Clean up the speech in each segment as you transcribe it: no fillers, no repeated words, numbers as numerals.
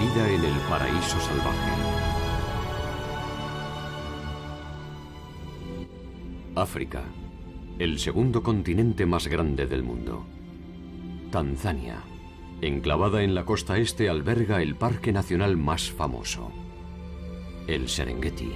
Vida en el paraíso salvaje. África, el segundo continente más grande del mundo. Tanzania, enclavada en la costa este, alberga el parque nacional más famoso, el Serengeti.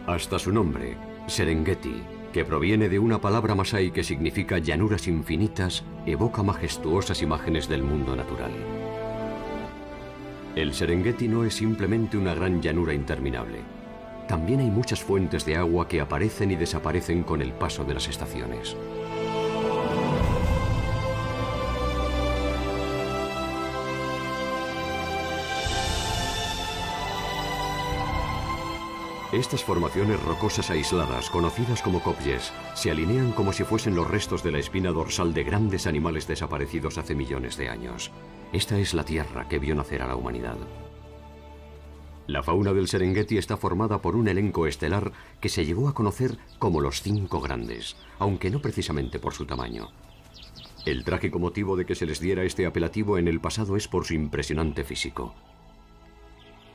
Hasta su nombre, Serengeti, que proviene de una palabra masái que significa llanuras infinitas, evoca majestuosas imágenes del mundo natural. El Serengeti no es simplemente una gran llanura interminable. También hay muchas fuentes de agua que aparecen y desaparecen con el paso de las estaciones. Estas formaciones rocosas aisladas, conocidas como kopjes, se alinean como si fuesen los restos de la espina dorsal de grandes animales desaparecidos hace millones de años. Esta es la tierra que vio nacer a la humanidad. La fauna del Serengeti está formada por un elenco estelar que se llegó a conocer como los 5 grandes, aunque no precisamente por su tamaño. El trágico motivo de que se les diera este apelativo en el pasado es por su impresionante físico.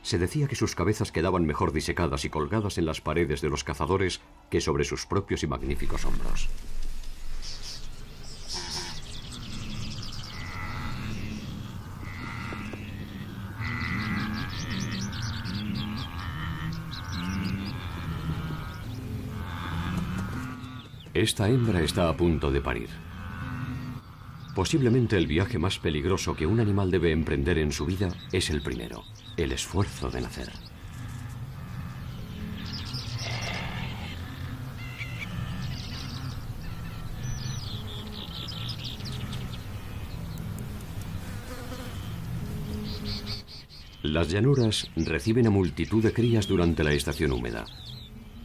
Se decía que sus cabezas quedaban mejor disecadas y colgadas en las paredes de los cazadores que sobre sus propios y magníficos hombros. Esta hembra está a punto de parir. Posiblemente el viaje más peligroso que un animal debe emprender en su vida es el primero, el esfuerzo de nacer. Las llanuras reciben a multitud de crías durante la estación húmeda.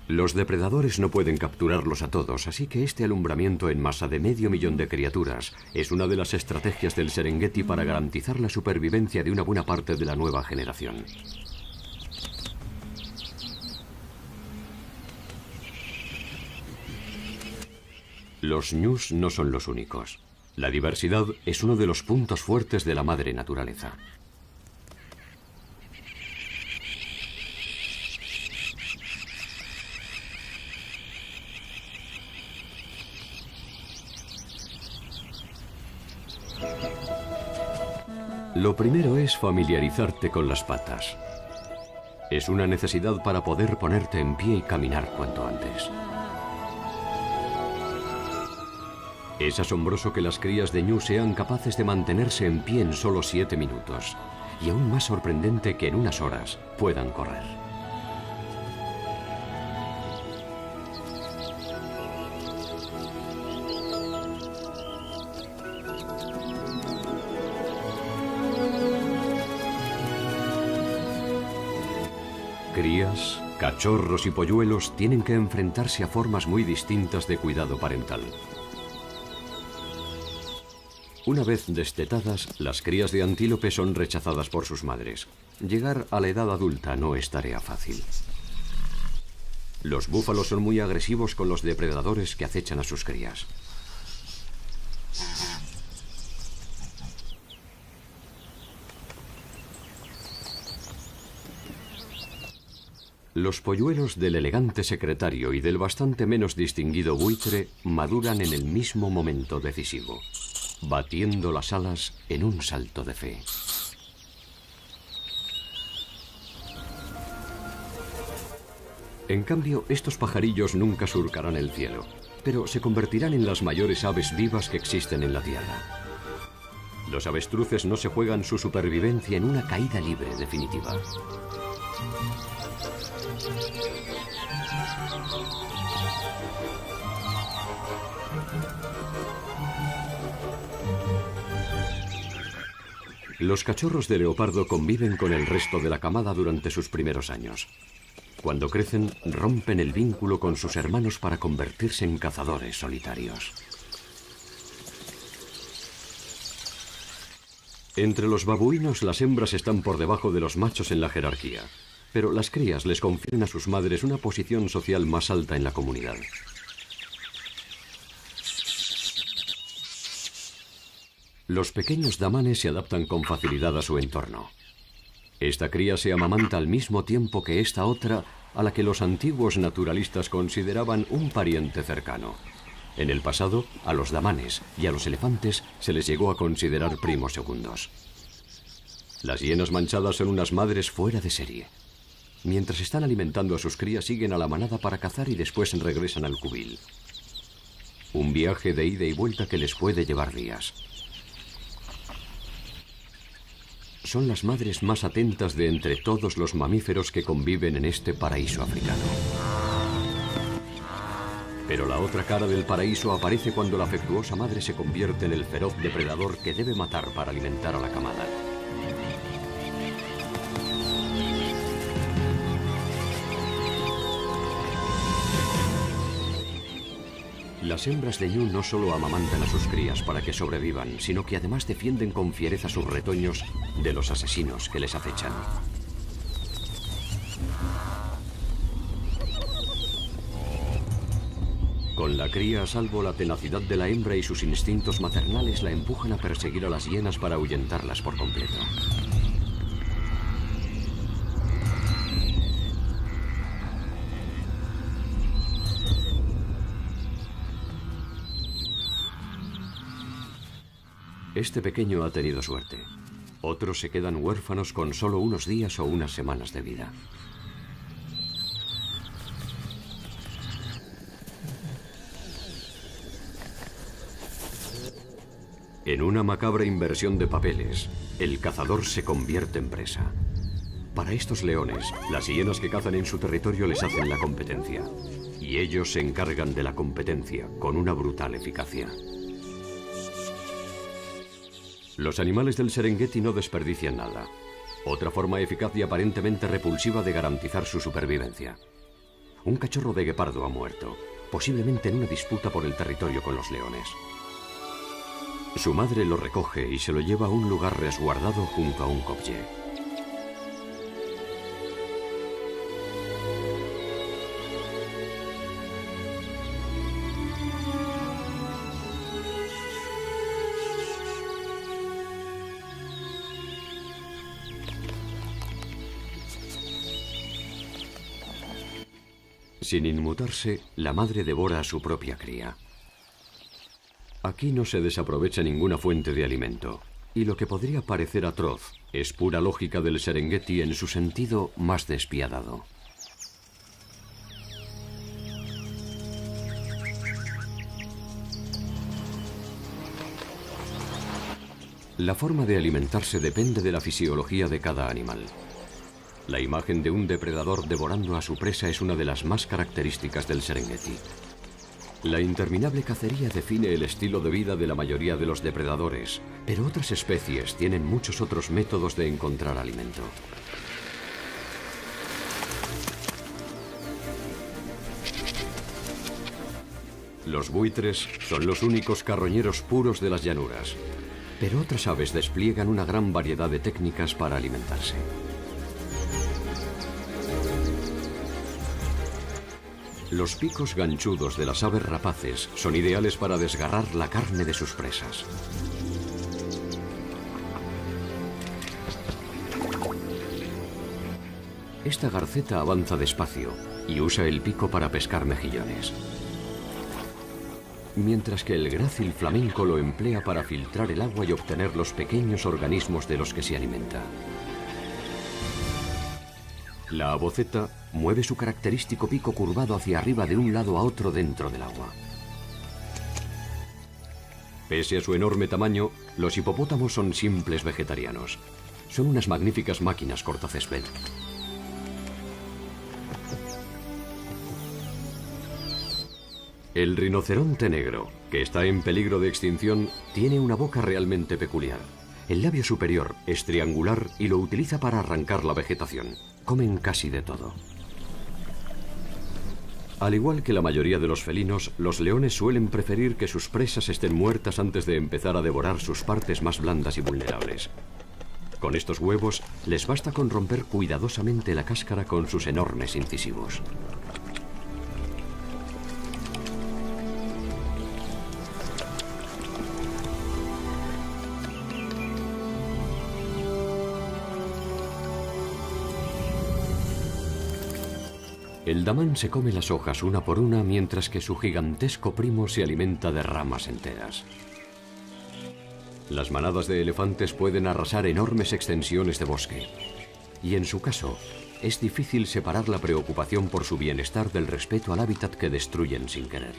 Los depredadores no pueden capturarlos a todos, así que este alumbramiento en masa de 500.000 de criaturas es una de las estrategias del Serengeti para garantizar la supervivencia de una buena parte de la nueva generación. Los ñus no son los únicos. La diversidad es uno de los puntos fuertes de la madre naturaleza. Lo primero es familiarizarte con las patas. Es una necesidad para poder ponerte en pie y caminar cuanto antes. Es asombroso que las crías de ñu sean capaces de mantenerse en pie en solo 7 minutos. Y aún más sorprendente que en unas horas puedan correr. Crías, cachorros y polluelos tienen que enfrentarse a formas muy distintas de cuidado parental. Una vez destetadas, las crías de antílope son rechazadas por sus madres. Llegar a la edad adulta no es tarea fácil. Los búfalos son muy agresivos con los depredadores que acechan a sus crías. Los polluelos del elegante secretario y del bastante menos distinguido buitre maduran en el mismo momento decisivo, batiendo las alas en un salto de fe. En cambio, estos pajarillos nunca surcarán el cielo, pero se convertirán en las mayores aves vivas que existen en la Tierra. Los avestruces no se juegan su supervivencia en una caída libre definitiva. Los cachorros de leopardo conviven con el resto de la camada durante sus primeros años. Cuando crecen, rompen el vínculo con sus hermanos para convertirse en cazadores solitarios. Entre los babuinos, las hembras están por debajo de los machos en la jerarquía, pero las crías les confieren a sus madres una posición social más alta en la comunidad. Los pequeños damanes se adaptan con facilidad a su entorno. Esta cría se amamanta al mismo tiempo que esta otra, a la que los antiguos naturalistas consideraban un pariente cercano. En el pasado, a los damanes y a los elefantes se les llegó a considerar primos segundos. Las hienas manchadas son unas madres fuera de serie. Mientras están alimentando a sus crías, siguen a la manada para cazar y después regresan al cubil. Un viaje de ida y vuelta que les puede llevar días. Son las madres más atentas de entre todos los mamíferos que conviven en este paraíso africano. Pero la otra cara del paraíso aparece cuando la afectuosa madre se convierte en el feroz depredador que debe matar para alimentar a la camada. Las hembras de ñu no solo amamantan a sus crías para que sobrevivan, sino que además defienden con fiereza sus retoños de los asesinos que les acechan. Con la cría a salvo, la tenacidad de la hembra y sus instintos maternales la empujan a perseguir a las hienas para ahuyentarlas por completo. Este pequeño ha tenido suerte. Otros se quedan huérfanos con solo unos días o unas semanas de vida. En una macabra inversión de papeles, el cazador se convierte en presa. Para estos leones, las hienas que cazan en su territorio les hacen la competencia. Y ellos se encargan de la competencia con una brutal eficacia. Los animales del Serengeti no desperdician nada. Otra forma eficaz y aparentemente repulsiva de garantizar su supervivencia. Un cachorro de guepardo ha muerto, posiblemente en una disputa por el territorio con los leones. Su madre lo recoge y se lo lleva a un lugar resguardado junto a un kopje. Sin inmutarse, la madre devora a su propia cría. Aquí no se desaprovecha ninguna fuente de alimento, y lo que podría parecer atroz es pura lógica del Serengeti en su sentido más despiadado. La forma de alimentarse depende de la fisiología de cada animal. La imagen de un depredador devorando a su presa es una de las más características del Serengeti. La interminable cacería define el estilo de vida de la mayoría de los depredadores, pero otras especies tienen muchos otros métodos de encontrar alimento. Los buitres son los únicos carroñeros puros de las llanuras, pero otras aves despliegan una gran variedad de técnicas para alimentarse. Los picos ganchudos de las aves rapaces son ideales para desgarrar la carne de sus presas. Esta garceta avanza despacio y usa el pico para pescar mejillones, mientras que el grácil flamenco lo emplea para filtrar el agua y obtener los pequeños organismos de los que se alimenta. La aboceta mueve su característico pico curvado hacia arriba de un lado a otro dentro del agua. Pese a su enorme tamaño, los hipopótamos son simples vegetarianos. Son unas magníficas máquinas cortacésped. El rinoceronte negro, que está en peligro de extinción, tiene una boca realmente peculiar. El labio superior es triangular y lo utiliza para arrancar la vegetación. Comen casi de todo. Al igual que la mayoría de los felinos, los leones suelen preferir que sus presas estén muertas antes de empezar a devorar sus partes más blandas y vulnerables. Con estos huevos, les basta con romper cuidadosamente la cáscara con sus enormes incisivos. El damán se come las hojas una por una mientras que su gigantesco primo se alimenta de ramas enteras. Las manadas de elefantes pueden arrasar enormes extensiones de bosque. Y en su caso, es difícil separar la preocupación por su bienestar del respeto al hábitat que destruyen sin querer.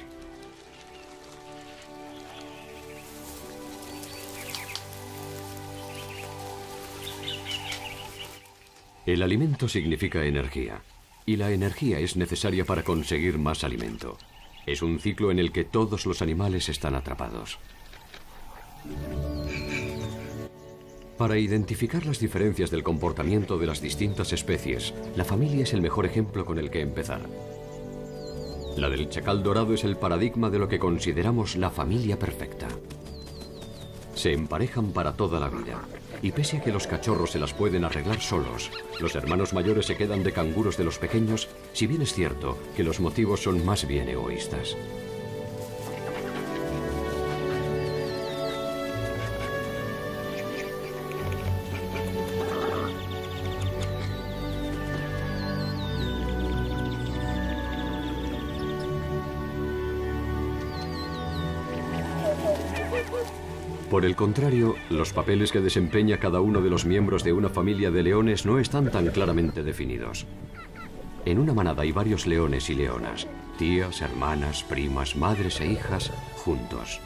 El alimento significa energía, y la energía es necesaria para conseguir más alimento. Es un ciclo en el que todos los animales están atrapados. Para identificar las diferencias del comportamiento de las distintas especies, la familia es el mejor ejemplo con el que empezar. La del chacal dorado es el paradigma de lo que consideramos la familia perfecta. Se emparejan para toda la vida, y pese a que los cachorros se las pueden arreglar solos, los hermanos mayores se quedan de canguros de los pequeños, si bien es cierto que los motivos son más bien egoístas. Por el contrario, los papeles que desempeña cada uno de los miembros de una familia de leones no están tan claramente definidos. En una manada hay varios leones y leonas, tías, hermanas, primas, madres e hijas, juntos.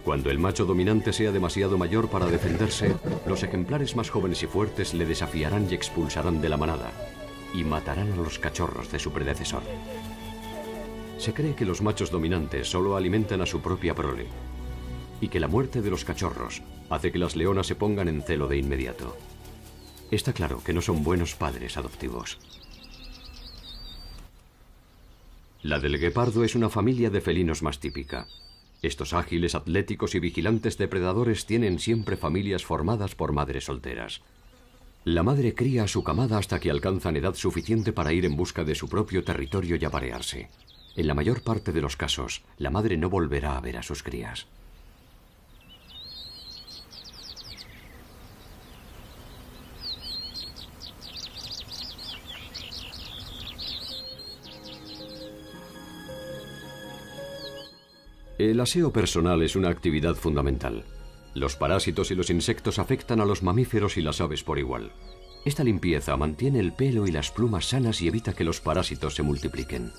Cuando el macho dominante sea demasiado mayor para defenderse, los ejemplares más jóvenes y fuertes le desafiarán y expulsarán de la manada, y matarán a los cachorros de su predecesor. Se cree que los machos dominantes solo alimentan a su propia prole y que la muerte de los cachorros hace que las leonas se pongan en celo de inmediato. Está claro que no son buenos padres adoptivos. La del guepardo es una familia de felinos más típica. Estos ágiles, atléticos y vigilantes depredadores tienen siempre familias formadas por madres solteras. La madre cría a su camada hasta que alcanzan edad suficiente para ir en busca de su propio territorio y aparearse. En la mayor parte de los casos, la madre no volverá a ver a sus crías. El aseo personal es una actividad fundamental. Los parásitos y los insectos afectan a los mamíferos y las aves por igual. Esta limpieza mantiene el pelo y las plumas sanas y evita que los parásitos se multipliquen.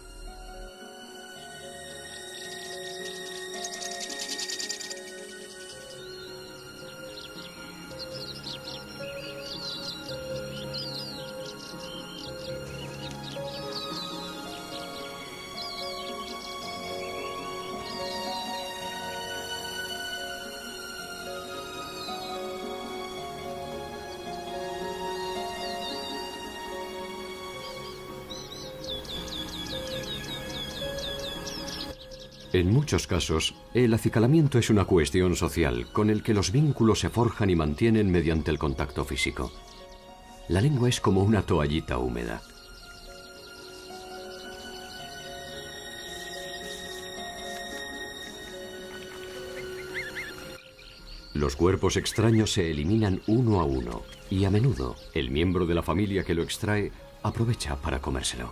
En muchos casos, el acicalamiento es una cuestión social, con el que los vínculos se forjan y mantienen mediante el contacto físico. La lengua es como una toallita húmeda. Los cuerpos extraños se eliminan uno a uno, y a menudo el miembro de la familia que lo extrae aprovecha para comérselo.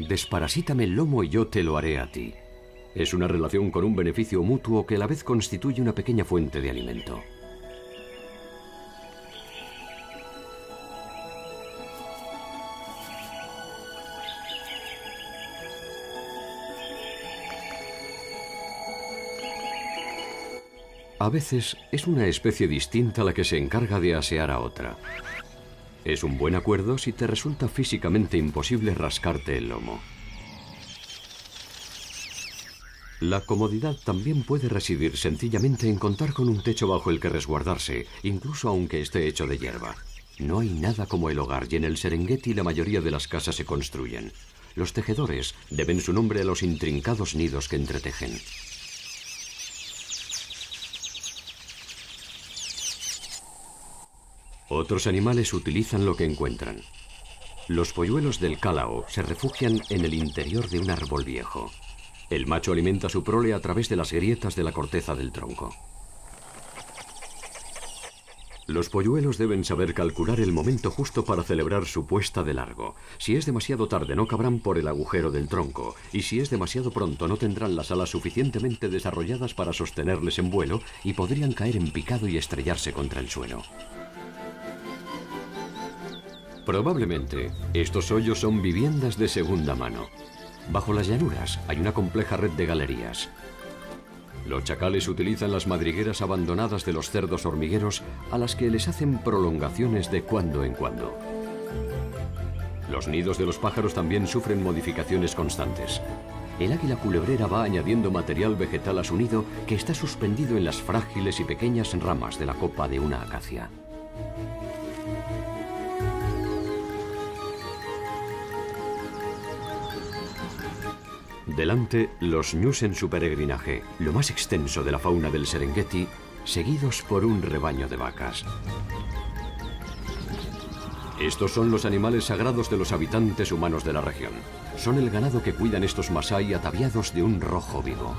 Desparasítame el lomo y yo te lo haré a ti. Es una relación con un beneficio mutuo que a la vez constituye una pequeña fuente de alimento. A veces es una especie distinta la que se encarga de asear a otra. Es un buen acuerdo si te resulta físicamente imposible rascarte el lomo. La comodidad también puede residir sencillamente en contar con un techo bajo el que resguardarse, incluso aunque esté hecho de hierba. No hay nada como el hogar, y en el Serengeti la mayoría de las casas se construyen. Los tejedores deben su nombre a los intrincados nidos que entretejen. Otros animales utilizan lo que encuentran. Los polluelos del cálao se refugian en el interior de un árbol viejo. El macho alimenta su prole a través de las grietas de la corteza del tronco. Los polluelos deben saber calcular el momento justo para celebrar su puesta de largo. Si es demasiado tarde no cabrán por el agujero del tronco, y si es demasiado pronto no tendrán las alas suficientemente desarrolladas para sostenerles en vuelo y podrían caer en picado y estrellarse contra el suelo. Probablemente, estos hoyos son viviendas de segunda mano. Bajo las llanuras hay una compleja red de galerías. Los chacales utilizan las madrigueras abandonadas de los cerdos hormigueros a las que les hacen prolongaciones de cuando en cuando. Los nidos de los pájaros también sufren modificaciones constantes. El águila culebrera va añadiendo material vegetal a su nido que está suspendido en las frágiles y pequeñas ramas de la copa de una acacia. Delante, los ñus en su peregrinaje, lo más extenso de la fauna del Serengeti, seguidos por un rebaño de vacas. Estos son los animales sagrados de los habitantes humanos de la región. Son el ganado que cuidan estos masái ataviados de un rojo vivo.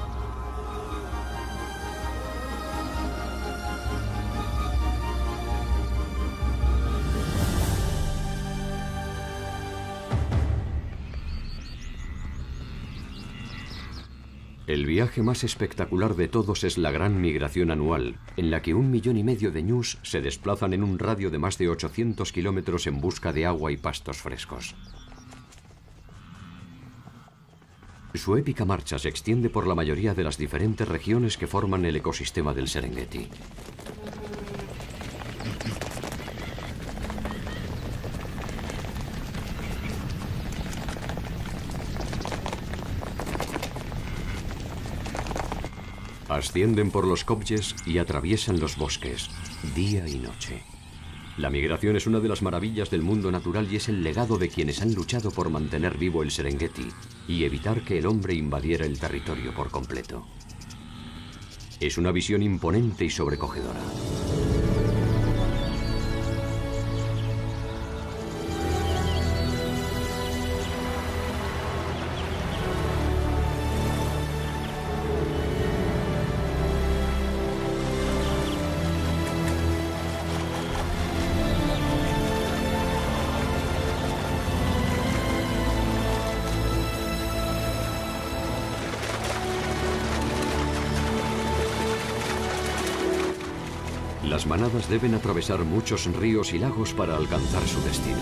El viaje más espectacular de todos es la gran migración anual, en la que 1,5 millones de ñus se desplazan en un radio de más de 800 kilómetros en busca de agua y pastos frescos. Su épica marcha se extiende por la mayoría de las diferentes regiones que forman el ecosistema del Serengeti. Ascienden por los kopjes y atraviesan los bosques, día y noche. La migración es una de las maravillas del mundo natural y es el legado de quienes han luchado por mantener vivo el Serengeti y evitar que el hombre invadiera el territorio por completo. Es una visión imponente y sobrecogedora. Las manadas deben atravesar muchos ríos y lagos para alcanzar su destino.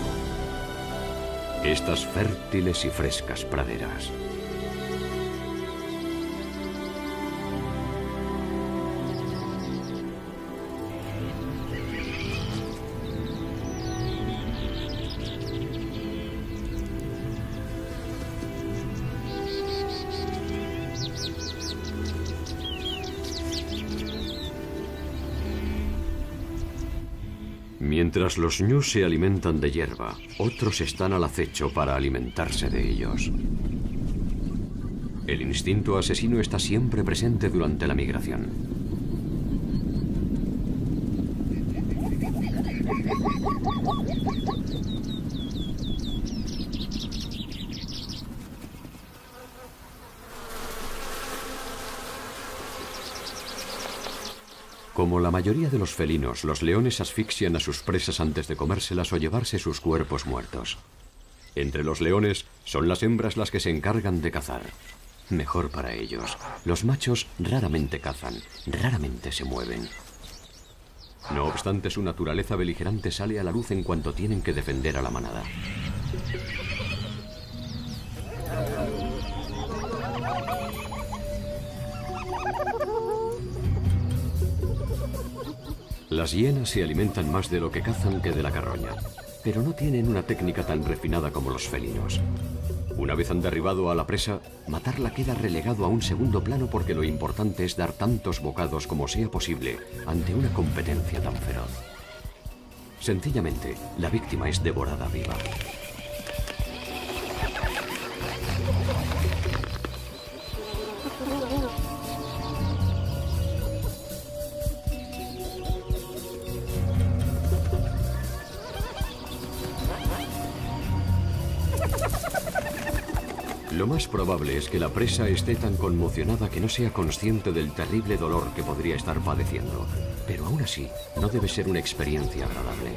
Estas fértiles y frescas praderas. Mientras los ñus se alimentan de hierba, otros están al acecho para alimentarse de ellos. El instinto asesino está siempre presente durante la migración. Como la mayoría de los felinos, los leones asfixian a sus presas antes de comérselas o llevarse sus cuerpos muertos. Entre los leones, son las hembras las que se encargan de cazar. Mejor para ellos. Los machos raramente cazan, raramente se mueven. No obstante, su naturaleza beligerante sale a la luz en cuanto tienen que defender a la manada. Las hienas se alimentan más de lo que cazan que de la carroña, pero no tienen una técnica tan refinada como los felinos. Una vez han derribado a la presa, matarla queda relegado a un segundo plano porque lo importante es dar tantos bocados como sea posible ante una competencia tan feroz. Sencillamente, la víctima es devorada viva. Lo más probable es que la presa esté tan conmocionada que no sea consciente del terrible dolor que podría estar padeciendo. Pero aún así, no debe ser una experiencia agradable.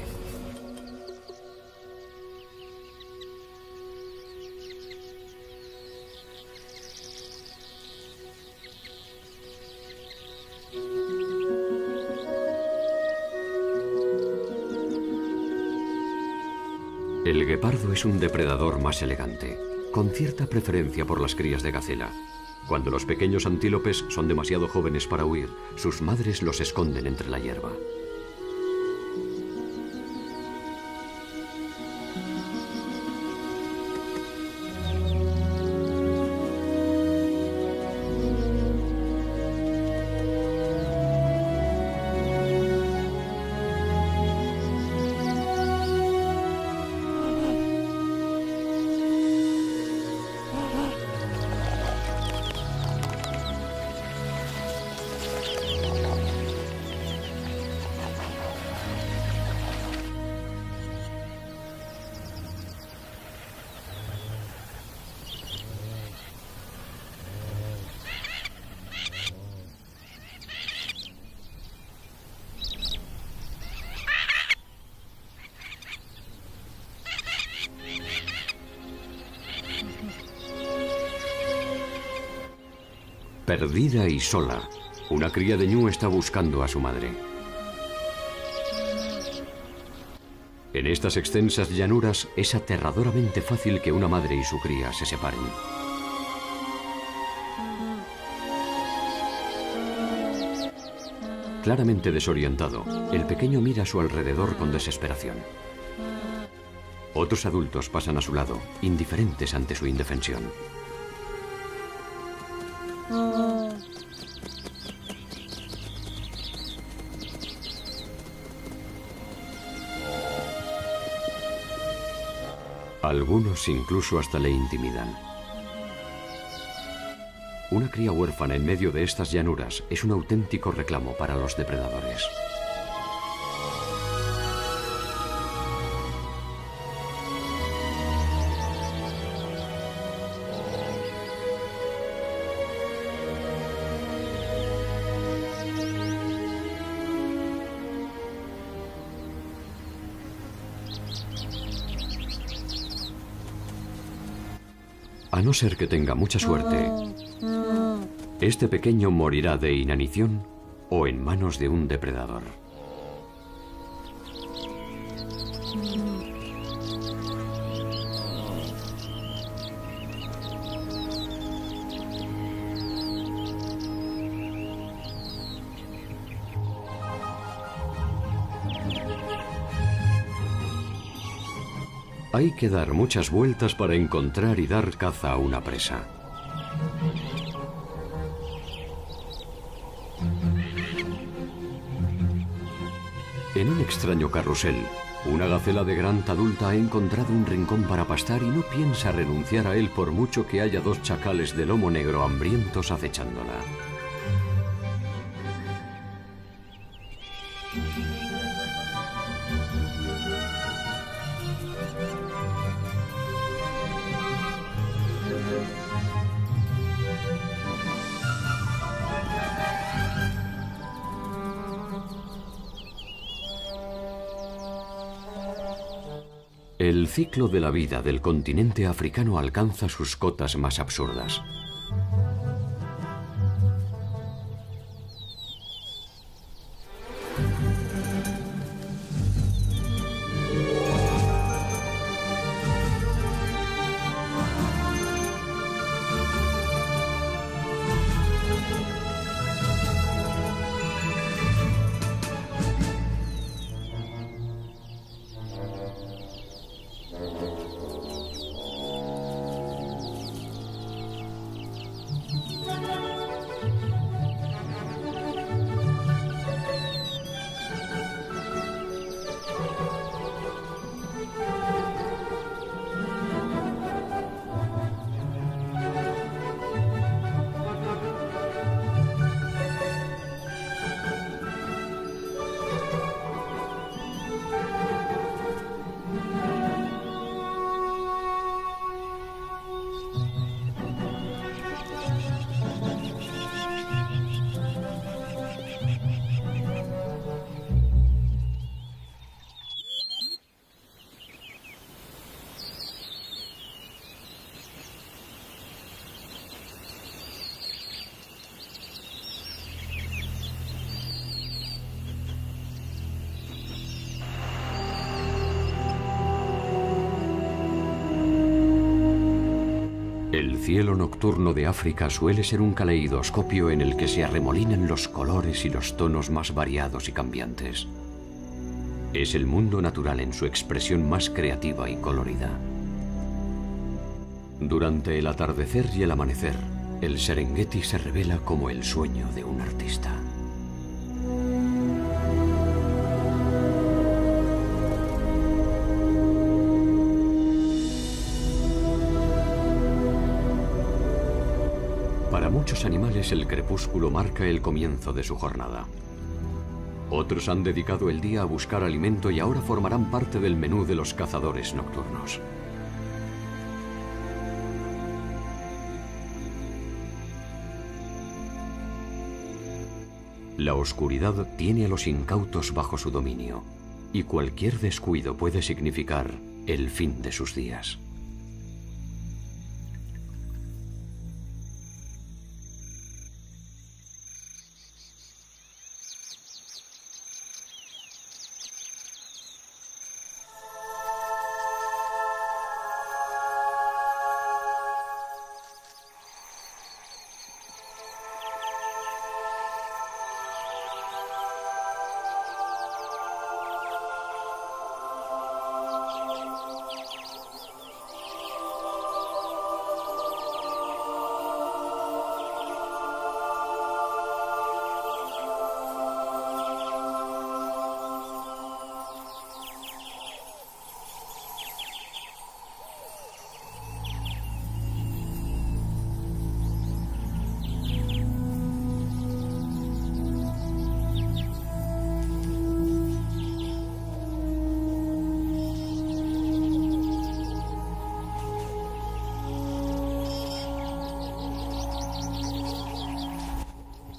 El guepardo es un depredador más elegante, con cierta preferencia por las crías de gacela. Cuando los pequeños antílopes son demasiado jóvenes para huir, sus madres los esconden entre la hierba. Perdida y sola, una cría de ñu está buscando a su madre. En estas extensas llanuras es aterradoramente fácil que una madre y su cría se separen. Claramente desorientado, el pequeño mira a su alrededor con desesperación. Otros adultos pasan a su lado, indiferentes ante su indefensión. Algunos incluso hasta le intimidan. Una cría huérfana en medio de estas llanuras es un auténtico reclamo para los depredadores. A no ser que tenga mucha suerte, este pequeño morirá de inanición o en manos de un depredador. Hay que dar muchas vueltas para encontrar y dar caza a una presa. En un extraño carrusel, una gacela de gran adulta ha encontrado un rincón para pastar y no piensa renunciar a él por mucho que haya dos chacales de lomo negro hambrientos acechándola. El ciclo de la vida del continente africano alcanza sus cotas más absurdas. cielo nocturno de África suele ser un caleidoscopio en el que se arremolinan los colores y los tonos más variados y cambiantes. Es el mundo natural en su expresión más creativa y colorida. Durante el atardecer y el amanecer, el Serengeti se revela como el sueño de un artista. Para muchos animales el crepúsculo marca el comienzo de su jornada. Otros han dedicado el día a buscar alimento y ahora formarán parte del menú de los cazadores nocturnos. La oscuridad tiene a los incautos bajo su dominio, y cualquier descuido puede significar el fin de sus días.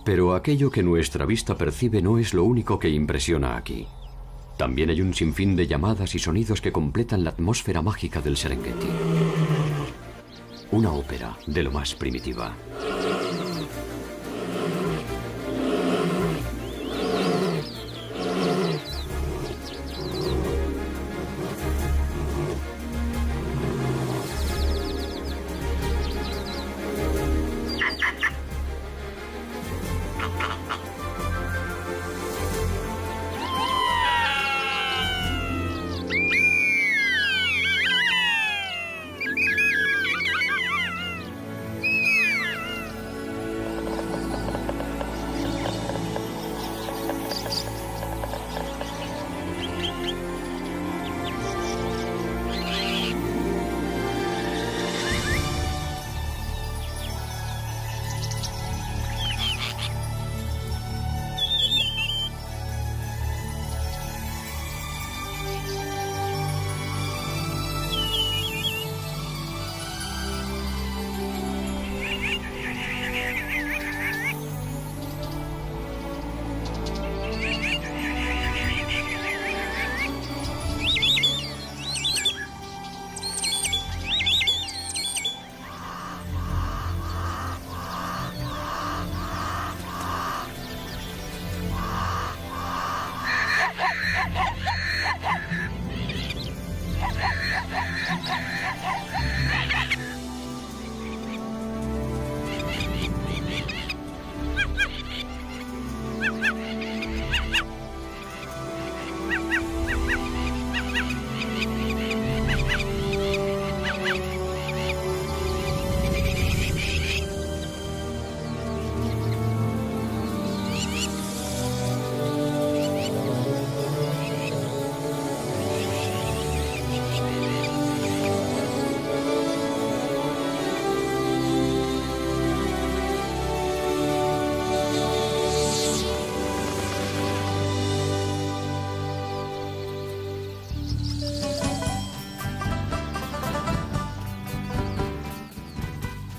Pero aquello que nuestra vista percibe no es lo único que impresiona aquí. También hay un sinfín de llamadas y sonidos que completan la atmósfera mágica del Serengeti. Una ópera de lo más primitiva.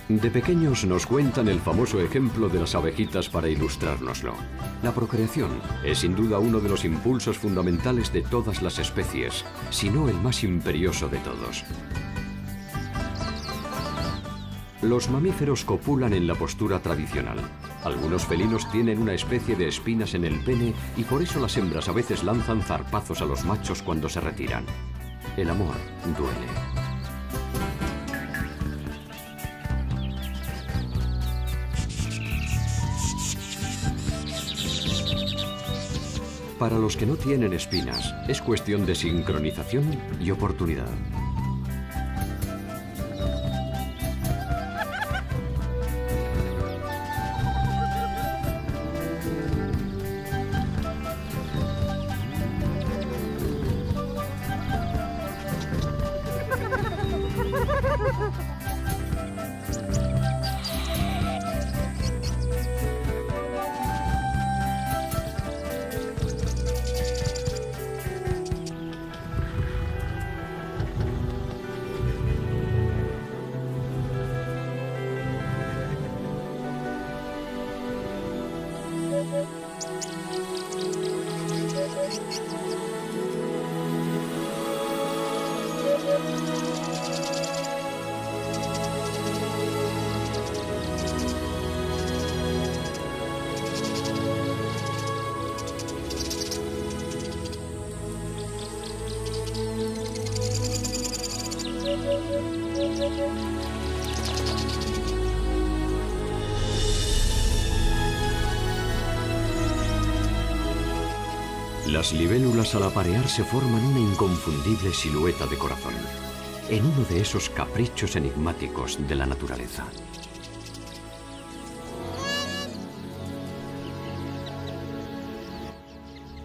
De pequeños nos cuentan el famoso ejemplo de las abejitas para ilustrárnoslo. La procreación es sin duda uno de los impulsos fundamentales de todas las especies, si no el más imperioso de todos. Los mamíferos copulan en la postura tradicional. Algunos felinos tienen una especie de espinas en el pene y por eso las hembras a veces lanzan zarpazos a los machos cuando se retiran. El amor duele. Para los que no tienen espinas, es cuestión de sincronización y oportunidad. Las libélulas al aparearse forman una inconfundible silueta de corazón, en uno de esos caprichos enigmáticos de la naturaleza.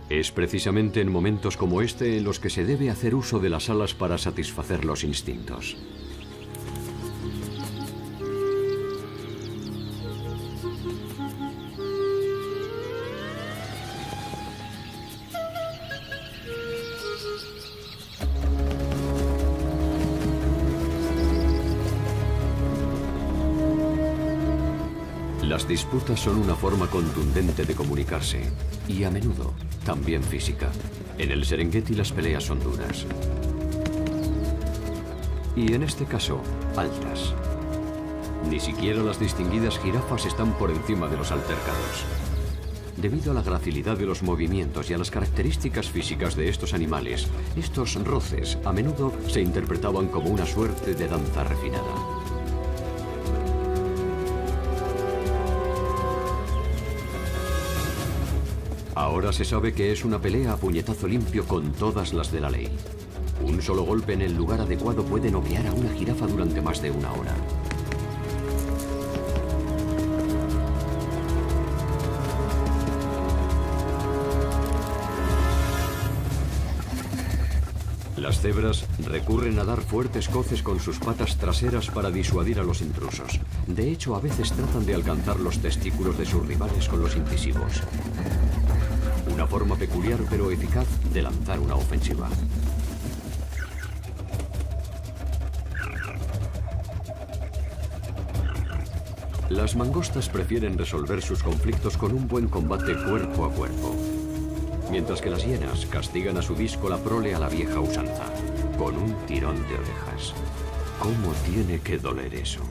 Es precisamente en momentos como este en los que se debe hacer uso de las alas para satisfacer los instintos. Las disputas son una forma contundente de comunicarse, y a menudo también física. En el Serengeti las peleas son duras. Y en este caso, altas. Ni siquiera las distinguidas jirafas están por encima de los altercados. Debido a la gracilidad de los movimientos y a las características físicas de estos animales, estos roces a menudo se interpretaban como una suerte de danza refinada. Ahora se sabe que es una pelea a puñetazo limpio con todas las de la ley. Un solo golpe en el lugar adecuado puede noquear a una jirafa durante más de una hora. Las cebras recurren a dar fuertes coces con sus patas traseras para disuadir a los intrusos. De hecho, a veces tratan de alcanzar los testículos de sus rivales con los incisivos. Una forma peculiar pero eficaz de lanzar una ofensiva. Las mangostas prefieren resolver sus conflictos con un buen combate cuerpo a cuerpo, mientras que las hienas castigan a su disco la prole a la vieja usanza, con un tirón de orejas. ¿Cómo tiene que doler eso?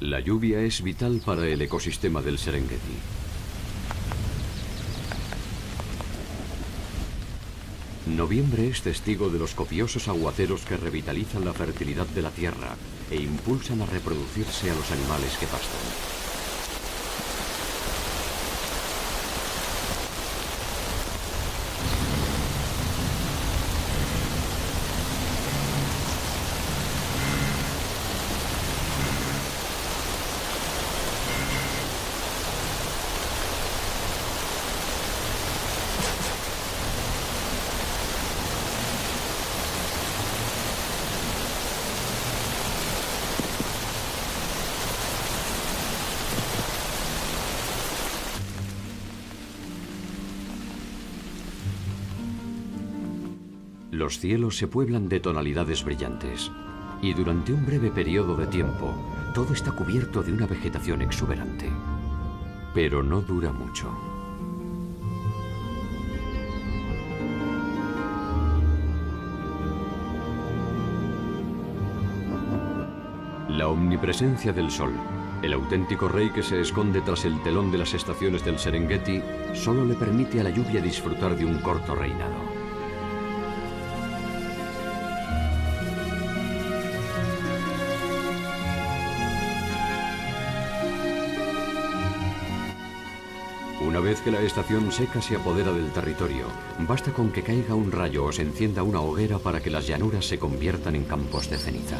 La lluvia es vital para el ecosistema del Serengeti. Noviembre es testigo de los copiosos aguaceros que revitalizan la fertilidad de la tierra e impulsan a reproducirse a los animales que pastan. Los cielos se pueblan de tonalidades brillantes y durante un breve periodo de tiempo todo está cubierto de una vegetación exuberante. Pero no dura mucho. La omnipresencia del sol, el auténtico rey que se esconde tras el telón de las estaciones del Serengeti, solo le permite a la lluvia disfrutar de un corto reinado. Una vez que la estación seca se apodera del territorio, basta con que caiga un rayo o se encienda una hoguera para que las llanuras se conviertan en campos de ceniza.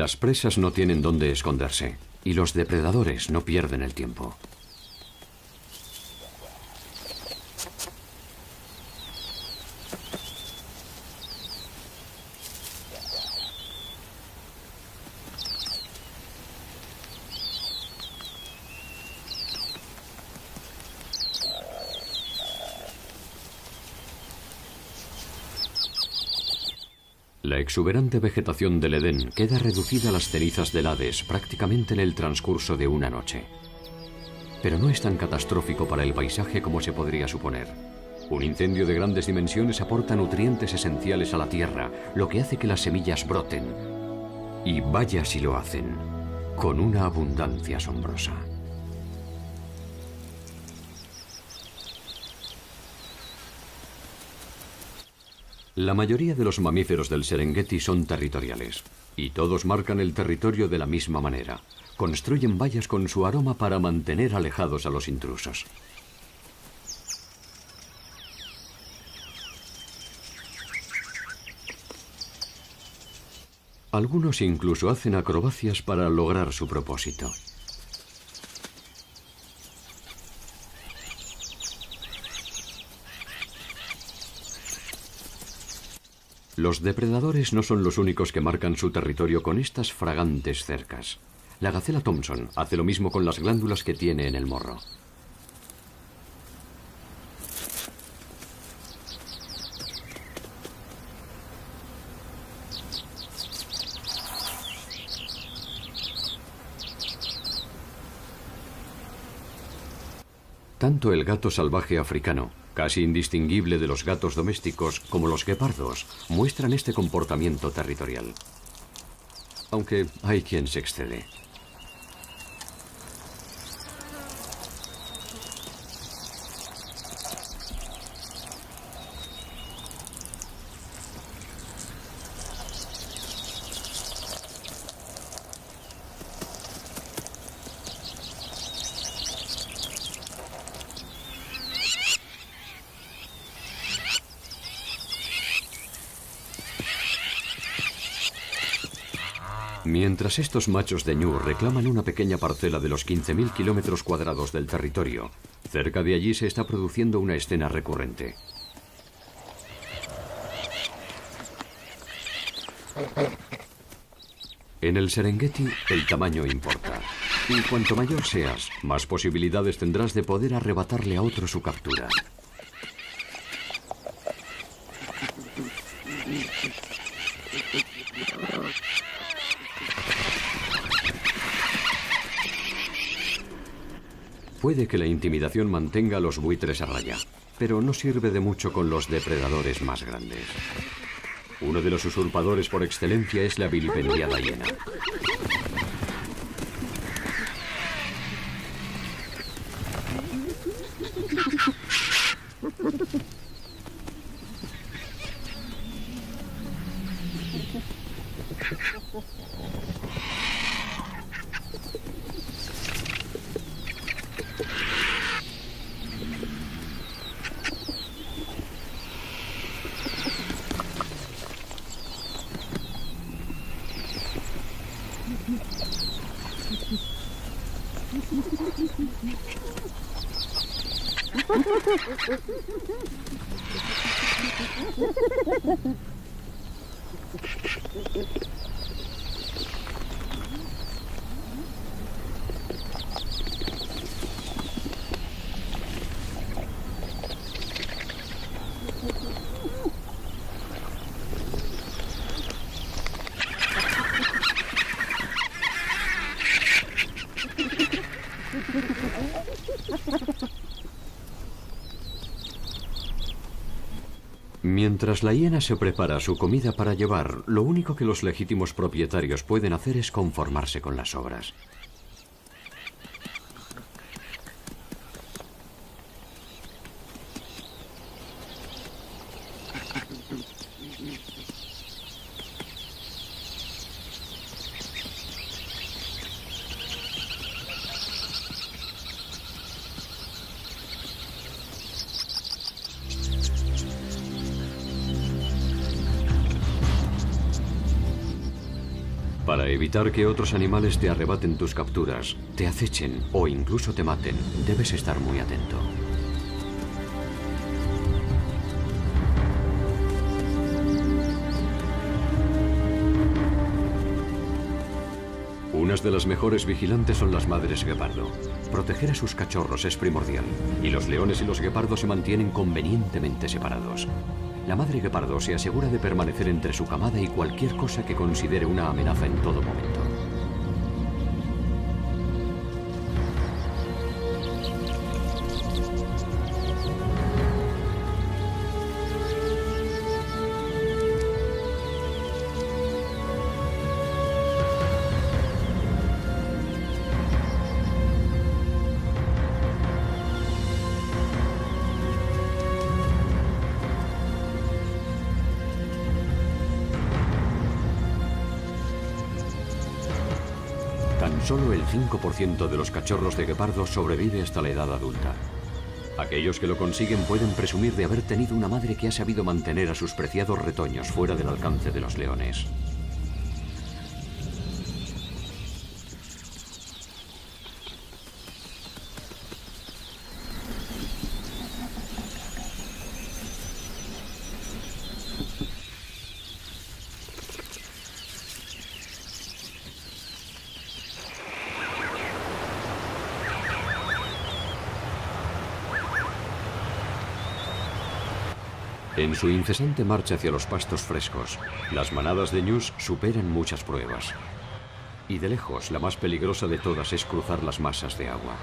Las presas no tienen dónde esconderse y los depredadores no pierden el tiempo. La exuberante vegetación del Edén queda reducida a las cenizas del Hades prácticamente en el transcurso de una noche. Pero no es tan catastrófico para el paisaje como se podría suponer. Un incendio de grandes dimensiones aporta nutrientes esenciales a la tierra, lo que hace que las semillas broten. Y vaya si lo hacen, con una abundancia asombrosa. La mayoría de los mamíferos del Serengeti son territoriales, y todos marcan el territorio de la misma manera. Construyen vallas con su aroma para mantener alejados a los intrusos. Algunos incluso hacen acrobacias para lograr su propósito. Los depredadores no son los únicos que marcan su territorio con estas fragantes cercas. La gacela Thompson hace lo mismo con las glándulas que tiene en el morro. Tanto el gato salvaje africano, casi indistinguible de los gatos domésticos, como los guepardos, muestran este comportamiento territorial. Aunque hay quien se excede. Mientras estos machos de ñu reclaman una pequeña parcela de los 15.000 kilómetros cuadrados del territorio, cerca de allí se está produciendo una escena recurrente. En el Serengeti, el tamaño importa. Y cuanto mayor seas, más posibilidades tendrás de poder arrebatarle a otro su captura. Puede que la intimidación mantenga a los buitres a raya, pero no sirve de mucho con los depredadores más grandes. Uno de los usurpadores por excelencia es la vilipendiada hiena. Mientras la hiena se prepara su comida para llevar, lo único que los legítimos propietarios pueden hacer es conformarse con las sobras. Para evitar que otros animales te arrebaten tus capturas, te acechen o incluso te maten, debes estar muy atento. Unas de las mejores vigilantes son las madres guepardo. Proteger a sus cachorros es primordial, y los leones y los guepardos se mantienen convenientemente separados. La madre guepardo se asegura de permanecer entre su camada y cualquier cosa que considere una amenaza en todo momento. Solo el 5% de los cachorros de guepardo sobrevive hasta la edad adulta. Aquellos que lo consiguen pueden presumir de haber tenido una madre que ha sabido mantener a sus preciados retoños fuera del alcance de los leones. En su incesante marcha hacia los pastos frescos, las manadas de ñus superan muchas pruebas. Y de lejos, la más peligrosa de todas es cruzar las masas de agua.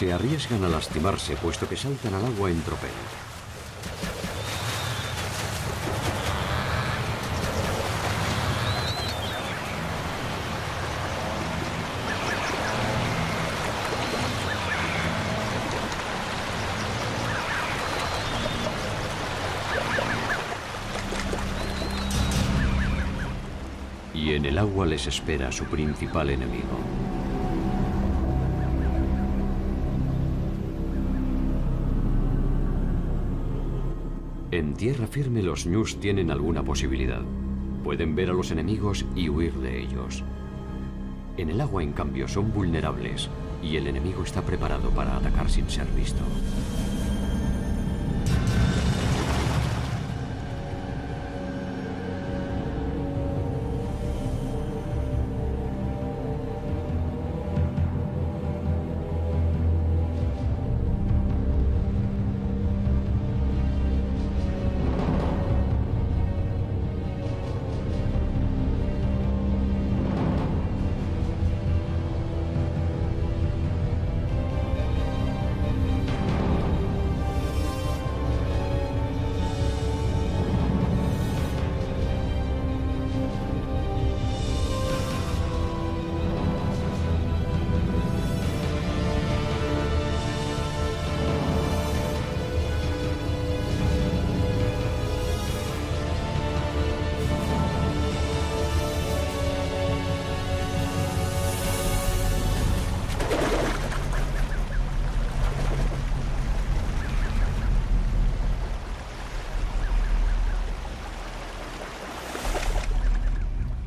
Se arriesgan a lastimarse puesto que saltan al agua en tropel. Y en el agua les espera su principal enemigo. En tierra firme los ñus tienen alguna posibilidad. Pueden ver a los enemigos y huir de ellos. En el agua, en cambio, son vulnerables y el enemigo está preparado para atacar sin ser visto.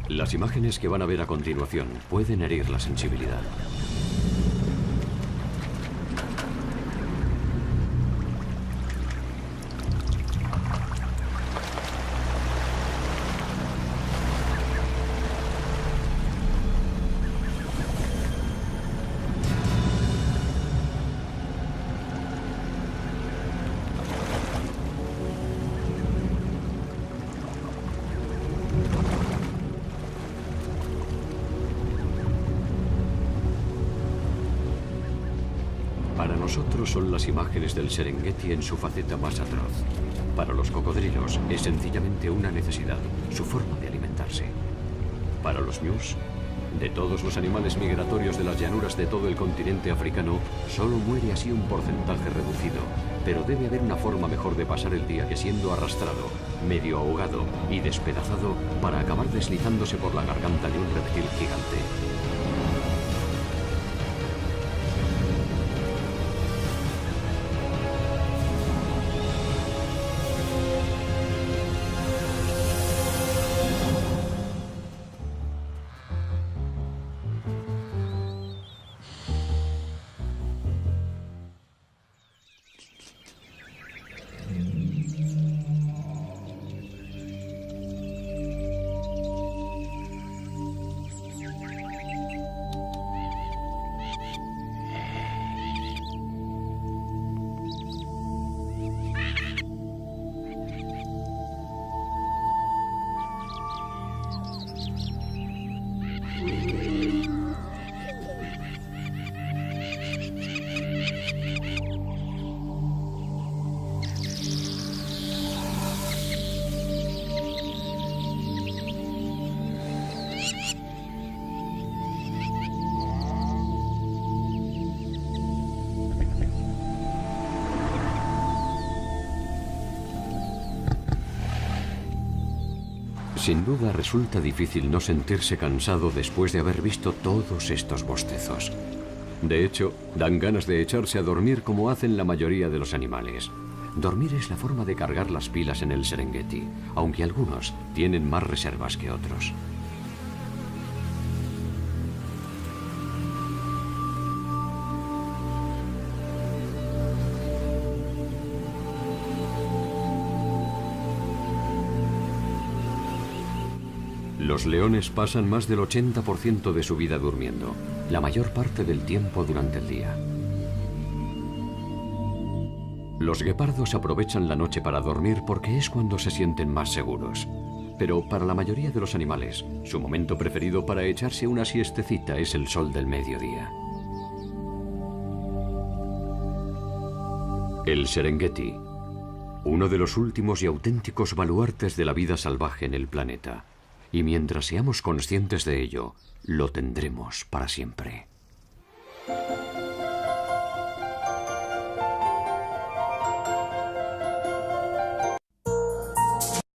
Las imágenes que van a ver a continuación pueden herir la sensibilidad. Para nosotros son las imágenes del Serengeti en su faceta más atroz. Para los cocodrilos es sencillamente una necesidad, su forma de alimentarse. Para los ñus, de todos los animales migratorios de las llanuras de todo el continente africano, solo muere así un porcentaje reducido, pero debe haber una forma mejor de pasar el día que siendo arrastrado, medio ahogado y despedazado para acabar deslizándose por la garganta de un reptil gigante. Sin duda resulta difícil no sentirse cansado después de haber visto todos estos bostezos. De hecho, dan ganas de echarse a dormir como hacen la mayoría de los animales. Dormir es la forma de cargar las pilas en el Serengeti, aunque algunos tienen más reservas que otros. Los leones pasan más del 80% de su vida durmiendo, la mayor parte del tiempo durante el día. Los guepardos aprovechan la noche para dormir porque es cuando se sienten más seguros. Pero para la mayoría de los animales, su momento preferido para echarse una siestecita es el sol del mediodía. El Serengeti, uno de los últimos y auténticos baluartes de la vida salvaje en el planeta. Y mientras seamos conscientes de ello, lo tendremos para siempre.